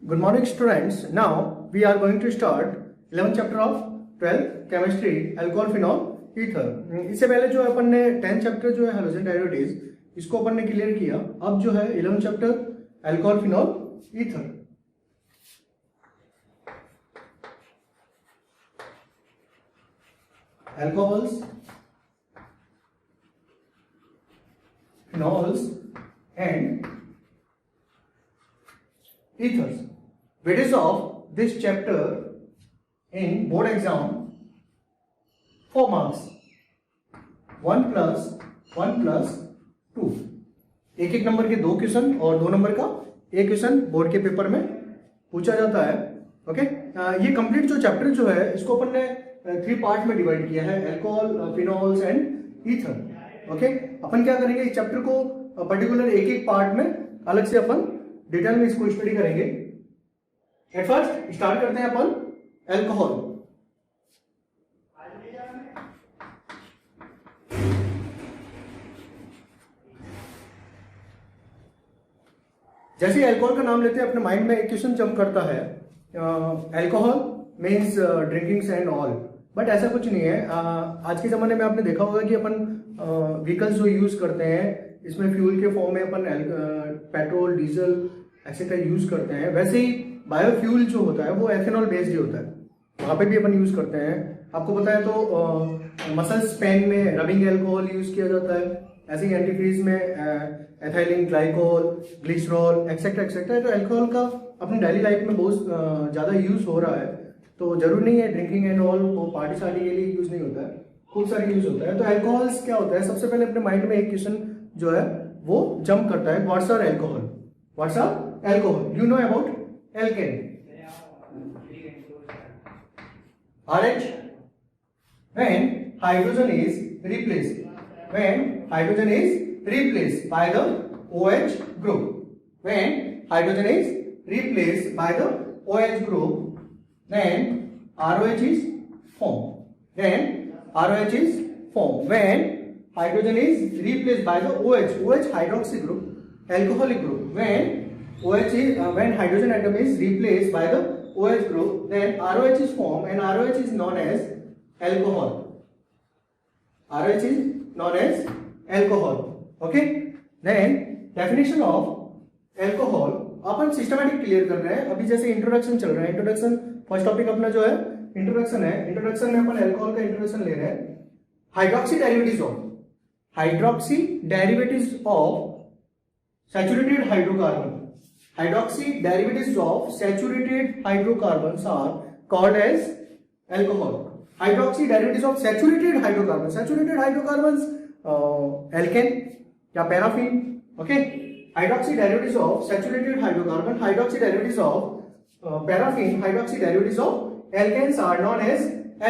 Good morning students. Now we are going to start 11th chapter of 12th chemistry alcohol phenol ether. इससे पहले जो अपन ने 10th chapter जो है halogen derivatives इसको अपन ने क्लियर किया. अब जो है 11th chapter alcohol phenol ether. Alcohols, phenols and ethers. Weightage of this chapter in board exam 4 marks. 1 plus 2. एक एक नंबर के 2 क्वेश्चन और 2 नंबर का एक क्वेश्चन बोर्ड के पेपर में पूछा जाता है. ओके, ये कंप्लीट जो चैप्टर जो है इसको अपन ने 3 पार्ट में डिवाइड किया है, alcohol, phenols and ether. Okay, अपन क्या करेंगे, इस चैप्टर को पर्टिकुलर एक एक पार्ट में अलग से अपन डिटेल में इसको स्टडी करेंगे. एट फर्स्ट स्टार्ट करते हैं अपन अल्कोहल. जैसे अल्कोहल का नाम लेते हैं अपने माइंड में एक क्वेश्चन जंप करता है, alcohol means drinking and all. But ऐसा कुछ नहीं है. आज के जमाने में आपने देखा होगा कि अपन व्हीकल्स जो यूज करते हैं इसमें फ्यूल के फॉर्म में अपन पेट्रोल, डीजल एक्सेट्रा यूज करते हैं. वैसे ही बायोफ्यूल जो होता है वो एथेनॉल बेस्ड ही होता है, वहां पे भी अपन यूज करते हैं. आपको पता है तो मसल्स पेन में रबिंग अल्कोहल यूज किया जाता है. ऐसे ही एंटीफ्रीज में ethylene glycol, glycerol etcetera etcetera. तो अल्कोहल का अपनी डेली लाइफ में बहुत ज्यादा यूज हो रहा है. तो जरूर नहीं है ड्रिंकिंग एंड ऑल वो पार्टी शादी के लिए यूज नहीं होता है, खूब सारे यूज होता है. तो अल्कोहल्स क्या होता है, सबसे पहले अपने माइंड में एक क्वेश्चन जो है वो जंप करता है, what's are alcohol. What's are alcohol? You know about alkane. RH, when hydrogen is replaced by the OH group. When hydrogen is replaced by the OH group, then ROH is formed. When hydrogen is replaced by the OH hydroxy group, alcoholic group. When hydrogen atom is replaced by the OH group, then ROH is formed and ROH is known as alcohol. ROH is known as alcohol. Okay? Then definition of alcohol upon systematic clear कर रहे हैं. अभी जैसे introduction चल रहा है, introduction first topic अपना जो है इंट्रोडक्शन है. इंट्रोडक्शन में अपन अल्कोहल का इंट्रोडक्शन ले रहे हैं. Hydroxy derivatives of saturated hydrocarbon. Hydroxy derivatives of saturated hydrocarbons are called as alcohol. Hydroxy derivatives of saturated hydrocarbons. Saturated hydrocarbons, alkane या paraffin. Okay. Hydroxy derivatives of saturated hydrocarbon. Hydroxy derivatives of paraffin. Hydroxy derivatives of alkanes are known as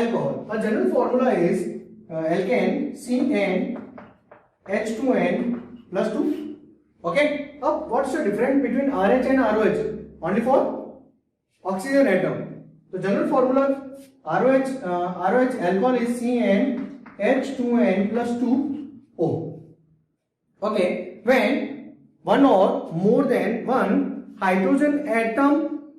alcohol. A general formula is alkane CnH2n plus 2. Okay, अब what's the difference between RH and ROH? Only for oxygen atom. So general formula ROH alcohol is CnH2n plus 2O. Okay, when one or more than one hydrogen atom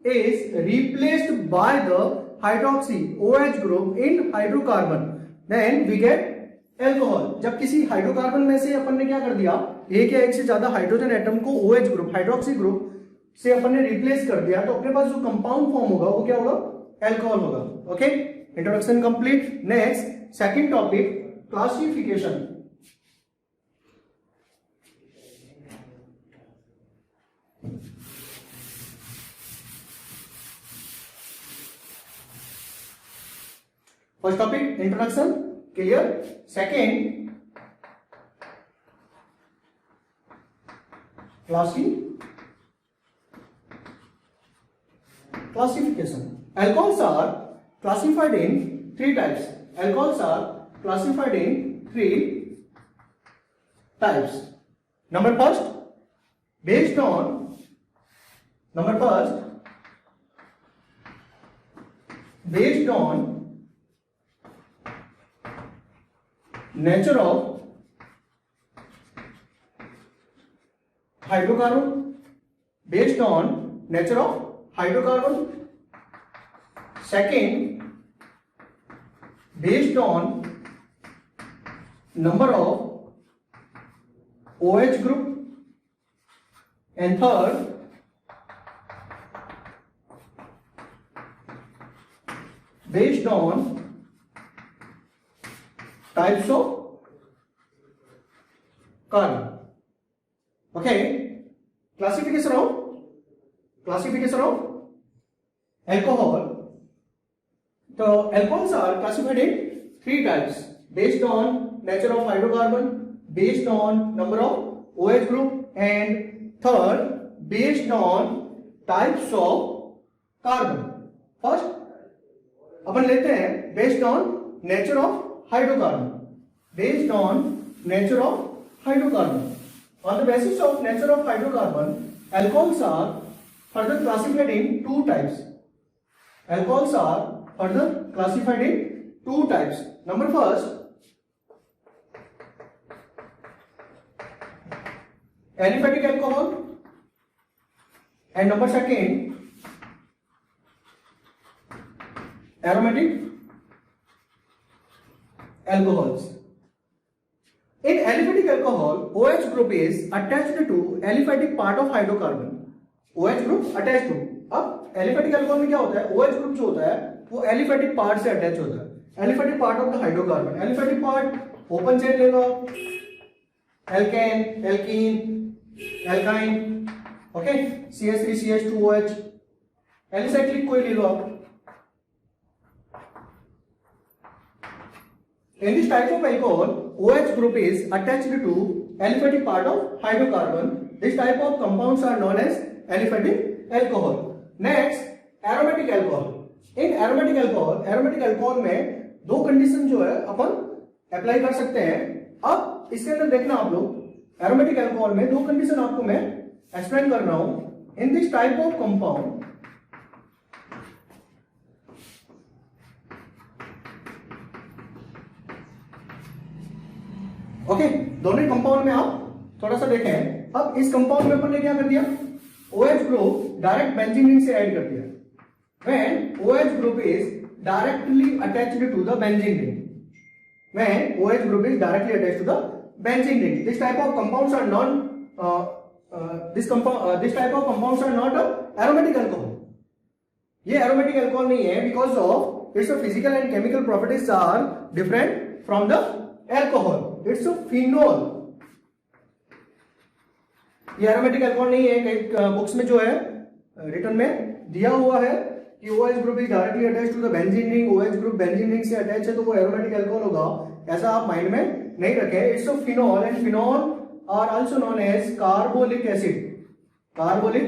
is replaced by the hydroxy OH group in hydrocarbon, then we get alcohol. जब किसी hydrocarbon में से अपन ने क्या कर दिया, एक या एक से ज्यादा हाइड्रोजन एटम को OH ग्रुप, हाइड्रोक्सी ग्रुप से अपन ने रिप्लेस कर दिया, तो अपने पास जो कंपाउंड फॉर्म होगा वो क्या होगा, अल्कोहल होगा. Okay, introduction complete. Next second topic, classification. First topic introduction clear. Second classification. Alcohols are classified in 3 types. Number first, based on nature of hydrocarbon, based on nature of hydrocarbon. Second, based on number of OH group. And third, based on types of carbon. Okay, classification of alcohol. So alcohols are classified in three types based on nature of hydrocarbon, based on number of OH group, and third based on types of carbon. First अपन लेते हैं based on nature of hydrocarbon. Based on nature of hydrocarbon. On the basis of nature of hydrocarbon, alcohols are further classified in two types. Alcohols are further classified in two types. Number first, aliphatic alcohol, and number second, aromatic alcohols. In aliphatic alcohol, OH group is attached to aliphatic part of hydrocarbon. OH group attached to. अब aliphatic alcohol में क्या होता है? OH group जो होता है वो aliphatic part से attach होता है. Aliphatic part of the hydrocarbon. Aliphatic part open chain ले लो, alkane, alkene, alkyne, okay, CH3, CH2OH. Alicyclic कोई ले लो आप. In this type of alcohol, OH group is attached to aliphatic part of hydrocarbon. This type of compounds are known as aliphatic alcohol. Next, aromatic alcohol. In aromatic alcohol में दो condition जो है अपन apply कर सकते हैं. अब इसके अंदर देखना आप लोग, aromatic alcohol में दो कंडीशन आपको मैं एक्सप्लेन कर रहा हूं. In this type of compound, okay, दोनों कंपाउंड में आप थोड़ा सा देखें. अब इस कंपाउंड में अपन ने क्या कर दिया? OH group direct benzene ring से ऐड कर दिया. When OH group is directly attached to the benzene ring. When OH group is directly attached to the benzene ring. This type of compounds are not aromatic alcohol. ये aromatic alcohol नहीं है because of its physical and chemical properties are different from the alcohol. It's a phenol. ये aromatic alcohol नहीं है. कई books में जो है रिटर्न में दिया हुआ है कि OH group is directly attached to the benzene ring. OH group benzene ring से attached है तो वो aromatic alcohol होगा. ऐसा आप माइंड में नहीं रखें. It's a phenol and phenol are also known as carbolic acid. Carbolic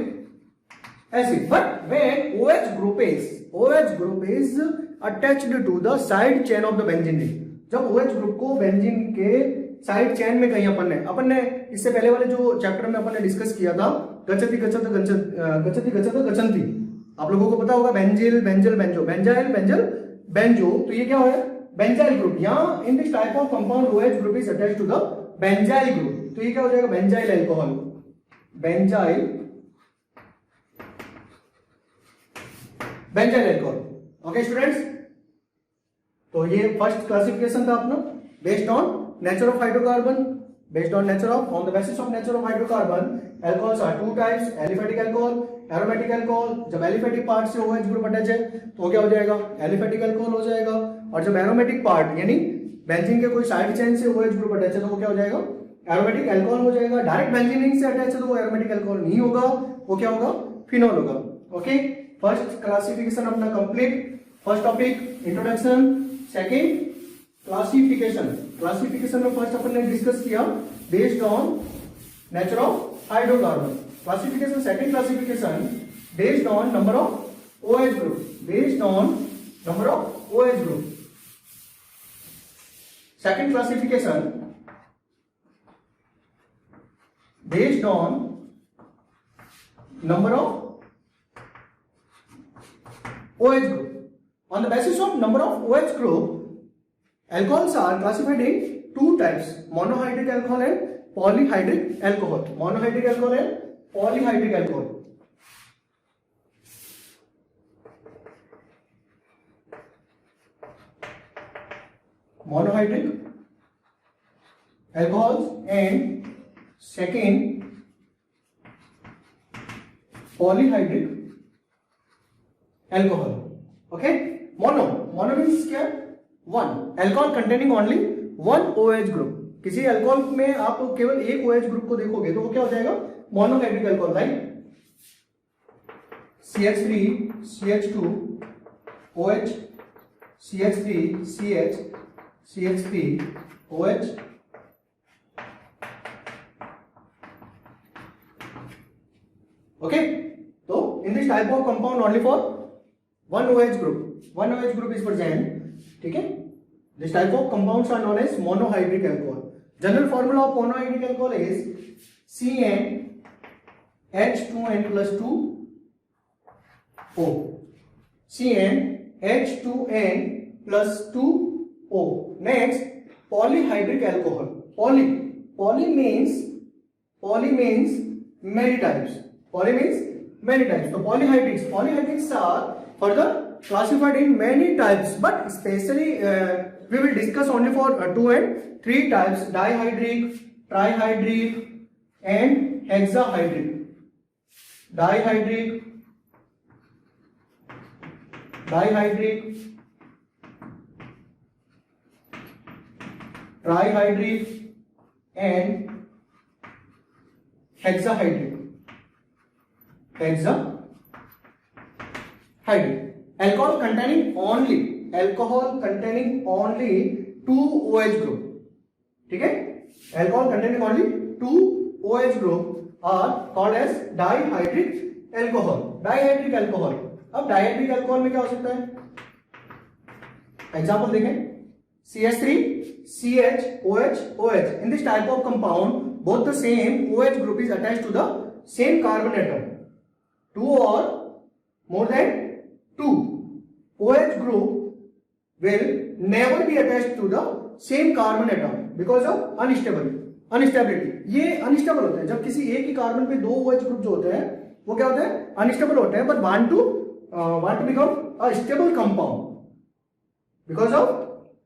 acid. But when OH group is attached to the side chain of the benzene ring. जब OH ग्रुप को benzene के side chain में कहीं अपन ने इससे पहले वाले जो चैप्टर में अपन ने डिस्कस किया था गच्छति गच्छन्ति, आप लोगों को पता होगा benzyl benzal benzo benzyl benzal benzo. तो ये क्या है? Benzyl group. यहाँ in this type of compound OH group is attached to the benzyl group. तो ये क्या हो जाएगा? Benzyl alcohol. Benzyl alcohol. Okay students, तो ये फर्स्ट क्लासिफिकेशन था अपना based on nature of hydrocarbon. Based on on the basis of nature of hydrocarbon, alcohols are two types: aliphatic alcohol, aromatic alcohol. जब aliphatic part से OH group attach है तो क्या हो जाएगा? aliphatic alcohol हो जाएगा. और जब aromatic part यानी बेंजीन के कोई साइड चेन से OH ग्रुप अटैच है तो वो क्या हो जाएगा? aromatic alcohol हो जाएगा. डायरेक्ट बेंजीन रिंग से अटैच है तो वो aromatic alcohol नहीं होगा, वो क्या होगा? फिनोल होगा. ओके, फर्स्ट क्लासिफिकेशन अपना complete. First topic introduction. Second classification में फर्स्ट अपन ने डिस्कस किया based on nature of hydrocarbon. Classification, second classification based on number of OH group. Second classification based on number of OH group. On the basis of number of OH group, alcohols are classified in two types: monohydric alcohol and polyhydric alcohol. monohydric alcohols, and second polyhydric alcohol. Okay, mono means क्या? One. Alcohol containing only one OH group. किसी alcohol में आप केवल एक OH group को देखोगे तो वो क्या हो जाएगा? Monohydric alcohol, right? CH3 CH2 OH CH3 CH CH3 OH. Okay, so in this type of compound only for one OH group is present. ठीक है, this type of compounds are known as monohydric alcohol. General formula of monohydric alcohol is CnH2n+2O. CnH2n+2O. Next, polyhydric alcohol. Poly means many types. Poly means many types. So polyhydrics are further classified in many types, but especially we will discuss only for 2 and 3 types: dihydric, trihydric, and hexahydric. Dihydric, trihydric, and hexahydric. Alcohol containing only 2 OH group. ठीक है, alcohol containing only 2 OH group are called as dihydric alcohol. अब डायहाइड्रिक alcohol में क्या हो सकता है? Example देखें, CH3 CH OH OH. In this type of compound, both the same OH group is attached to the same carbon atom. 2 or more than 2 OH group will never be attached to the same carbon atom because of unstability. ये unstable होते हैं. जब किसी एक ही carbon पे 2 OH group जो होते हैं वो क्या होते हैं? अनस्टेबल होते हैं, but want to become a stable compound. Because of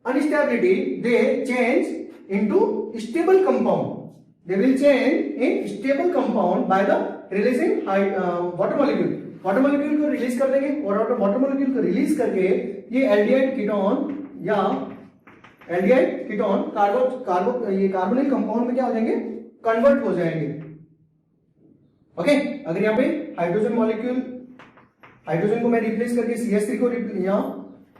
instability, they change into stable compound. They will change in stable compound by the releasing water molecule. Water molecule को रिलीज कर देंगे और वाटर मॉलिक्यूल को release करके ये aldehyde ketone या aldehyde ketone ये carbonyl compound में क्या हो जाएंगे? कन्वर्ट हो जाएंगे. ओके, अगर यहाँ पे हाइड्रोजन को मैं रिप्लेस करके CH3 को यहाँ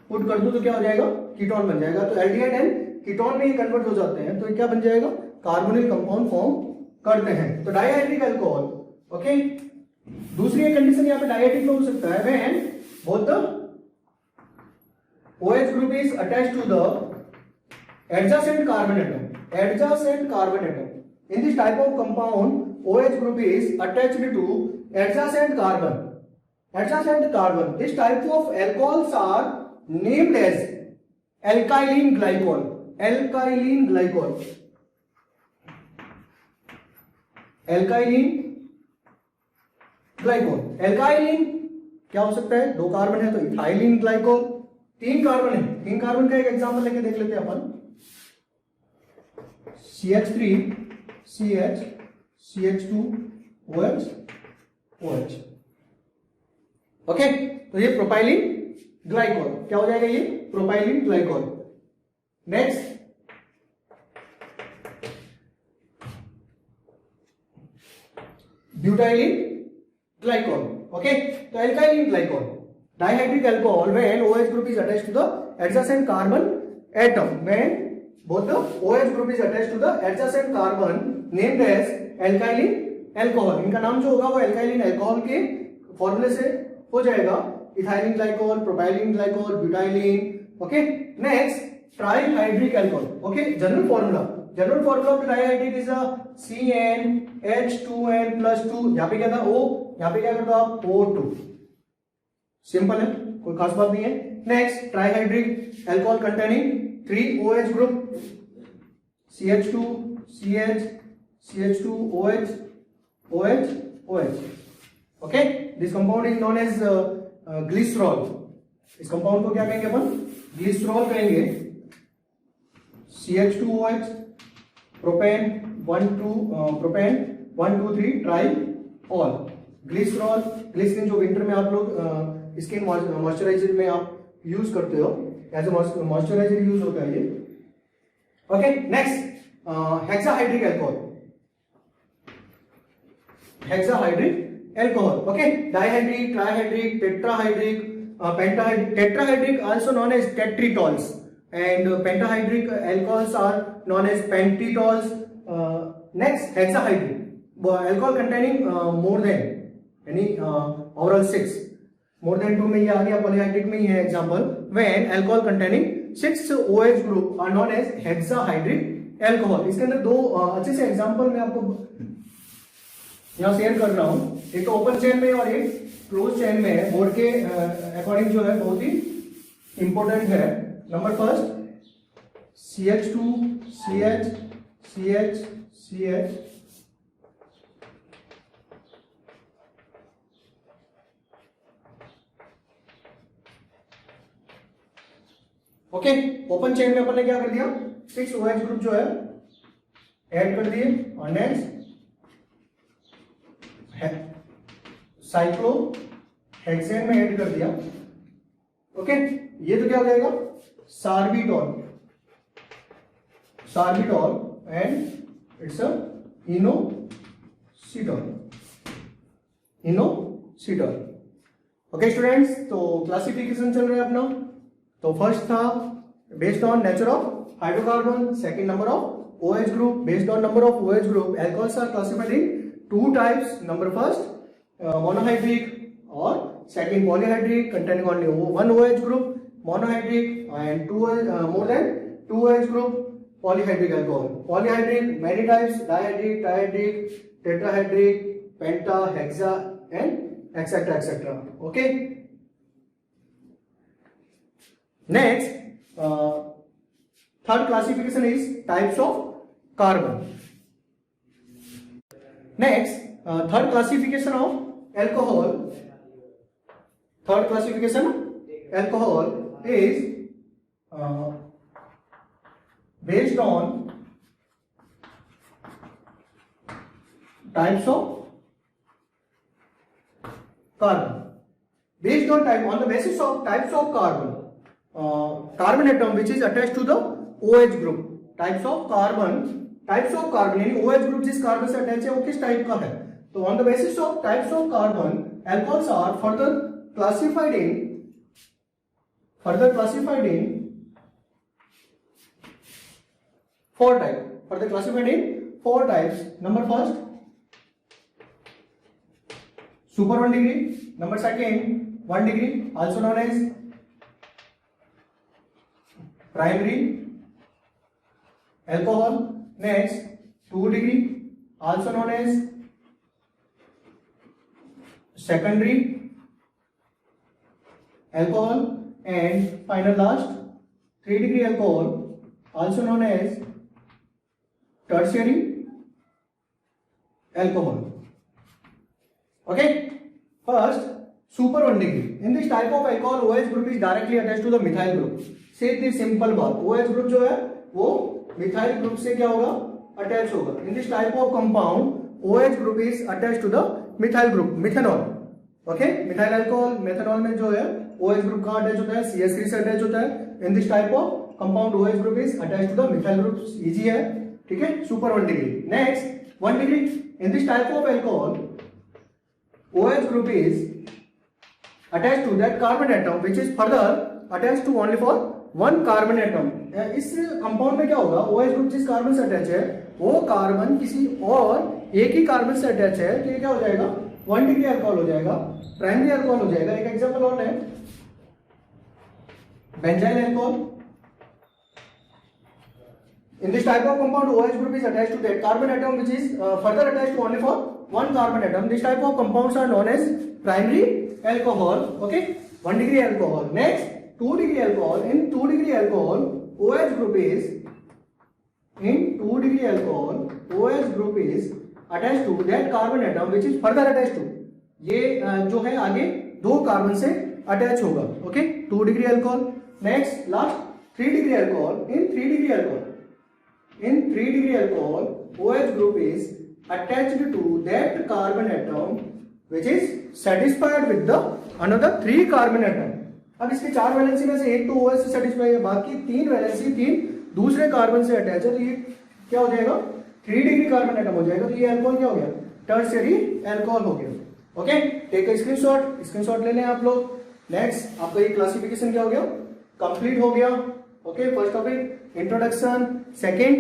पुट कर दूं तो क्या हो जाएगा? कीटोन बन जाएगा. तो एल्डिहाइड एंड कीटोन में ये कन्वर्ट हो जाते हैं तो ये क्या बन जाएगा? कार्बोनिल कंपाउंड फॉर्म करते हैं. तो डायहाइड्रिक अल्कोहल. ओके, दूसरी एक कंडीशन यहाँ पे डायहाइड्रिक में हो सकता है when both the OH group is attached to the adjacent carbon atom. In this type of compound, OH group is attached to adjacent carbon. This type of alcohols are named as alkylene glycol. Alkylene क्या हो सकता है? 2 carbon है तो ethylene glycol. 3 carbon है, 3 carbon का एक example लेके देख लेते हैं अपन. CH3 CH CH2 OH OH. Okay, तो ये प्रोपाइलिन ग्लाइकोल क्या हो जाएगा? ये propylene glycol. Next, butylene glycol. Okay, so alkyline glycol, dihydric alcohol when OH group is attached to the adjacent carbon atom. When both the OH group is attached to the adjacent carbon named as alkyline alcohol. इनका नाम जो होगा वो alkyline alcohol के फॉर्मूले से हो जाएगा. Ethylene glycol, propylene glycol, butylene. Okay, next trihydric alcohol. Okay, general formula of trihydric is CnH2n+2. यहाँ पे क्या था? O. यहाँ पे क्या करते हो आप? O2. सिंपल है, कोई खास बात नहीं है. Next, trihydric alcohol containing 3 OH group, CH2 CH CH2 OH OH OH. Okay, this compound is known as glycerol. इस कंपाउंड को क्या कहेंगे अपन? ग्लिसरॉल कहेंगे. CH2OH, propane 1 2 3 triol, glycerol, glycerine जो विंटर में आप लोग स्किन मॉइस्चराइजर में आप यूज करते हो, एज ए मॉइस्चराइजर यूज होता है ये। Okay, next hexahydric alcohol, hexahydric alcohol, okay, dihydric, trihydric, tetrahydric, pentahydric, tetrahydric also known as tetritols, and pentahydric alcohols are known as pentitols. Next, hexahydric alcohol containing more than यानी overall 6, more than 2 में ये आ गया, polyhydric में ही है example, when alcohol containing 6 OH group are known as hexahydric alcohol। इसके अंदर दो अच्छे से एग्जांपल मैं आपको यहाँ शेयर कर रहा हूँ, एक तो ओपन चेन में और एक क्लोज चेन में है, बोर्ड के अकॉर्डिंग जो है बहुत ही इंपॉर्टेंट है। Number first CH2 CH CH CH, okay, open chain में अपन ने क्या कर दिया, 6 OH ग्रुप जो है ऐड कर दिए, और नेक्स्ट साइक्लो हेक्सेन में ऐड कर दिया। ओके, ये तो क्या हो जाएगा, sorbitol, sorbitol and it's a inositol, inositol. Okay students, तो क्लासिफिकेशन चल रहा है अपना। तो फर्स्ट था based on nature of hydrocarbon, second number of OH group, based on number of OH group alcohols are classified in 2 types, number first monohydric or second polyhydric containing only 1 OH group, monohydric and more than 2 OH group polyhydric alcohol. Polyhydric many types, dihydric, trihydric, tetrahydric, penta, hexa and etc etc. Okay, next third classification is types of carbon. Next third classification of alcohol, third classification alcohol is based on types of carbon, based on type, on the basis of types of carbon, carbon atom which is attached to the OH group, types of carbon यानी OH group जिस carbon से attach है वो किस type का है। तो on the basis of types of carbon, alcohols are further classified in 4 types. Further classified in 4 types. Number first, super 1 degree. Number second, 1 degree, also known as primary alcohol. Next, 2 degree, also known as secondary alcohol, and final last 3 degree alcohol, also known as tertiary alcohol. Okay, first super 1 degree. In this type of alcohol, OH group is directly attached to the methyl group. Sidhi simple बात, OH group जो है वो methyl group से क्या होगा, attach होगा। In this type of compound OH group is attached to the methyl group, methanol. Okay, methyl alcohol, methanol में जो है OH ग्रुप कहां अटैच होता है, CH3 से अटैच होता है। In this type of compound OH group is attached to the methyl group, easy है, ठीक है, super 1 degree. Next 1 degree, in this type of alcohol OH group is attached to that carbon atom which is further attached to only for 1 carbon atom. इस compound में क्या होगा, OH group जिस carbon से attach है वो carbon किसी और एक ही कार्बन से अटैच है, तो ये क्या हो जाएगा, 1 डिग्री अल्कोहल हो जाएगा, प्राइमरी अल्कोहल हो जाएगा। एक एग्जांपल और है benzyl alcohol. In this type of compound, OH group is attached to that carbon atom which is further attached to only for 1 carbon atom. This type of compounds are known as primary alcohol. Okay, 1 degree alcohol. Next, 2 degree alcohol. In 2 degree alcohol, OH group is attached to that carbon atom which is further attached to, ये जो है आगे 2 carbon से attach होगा। Okay, 2 degree alcohol. Next last 3 degree alcohol. In 3 degree alcohol in 3 degree alcohol, OH group is attached to that carbon atom which is satisfied with the another 3 carbon atom. अब इसके 4 valency में से एक तो OH से satisfy है, बाकी 3 valency 3 दूसरे कार्बन से अटैच है, तो ये क्या हो जाएगा 3 डिग्री कार्बन एटम हो जाएगा, तो ये अल्कोहल क्या हो गया टर्शियरी अल्कोहल हो गया. ओके, टेक अ स्क्रीनशॉट ले लें आप लोग. नेक्स्ट आपका ये क्लासिफिकेशन क्या हो गया कंप्लीट हो गया. Okay, first topic introduction, second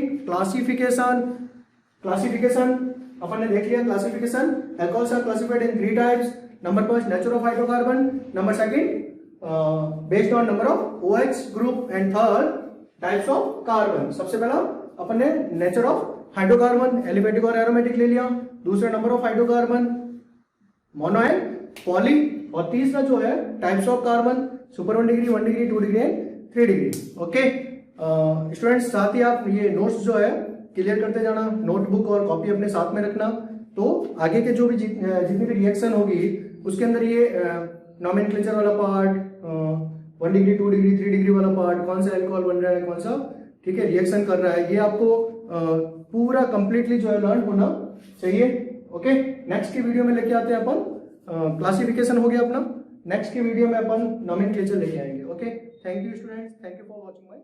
classification अपन ने देख लिया. Classification, alcohols are classified in 3 types. Number first nature of hydrocarbon, number second based on number of OH group, and third types of carbon. सबसे पहला अपन ने नेचर ऑफ हाइड्रोकार्बन एलिफेटिक और aromatic ले लिया. दूसरा number of hydrocarbon mono and poly, और तीसरा जो है types of carbon super 1 degree 1 degree 2 degree and 3 degree. Okay students, साथ ही आप ये नोट्स जो है क्लियर करते जाना, नोटबुक और कॉपी अपने साथ में रखना. तो आगे के जो भी जितनी भी रिएक्शन होगी उसके अंदर ये नॉमेनक्लेचर वाला पार्ट, 1 डिग्री 2 डिग्री 3 डिग्री वाला पार्ट, कौन सा अल्कोहल बन रहा है, कौन सा ठीक है रिएक्शन कर रहा है, ये आपको पूरा कंप्लीटली जो है लर्न होना चाहिए. ओके, नेक्स्ट की वीडियो में लेके आते हैं अपन क्लासिफिकेशन हो गया अपना. नेक्स्ट की वीडियो में अपन नॉमेनक्लेचर लेके आएंगे. Okay, thank you students, thank you for watching my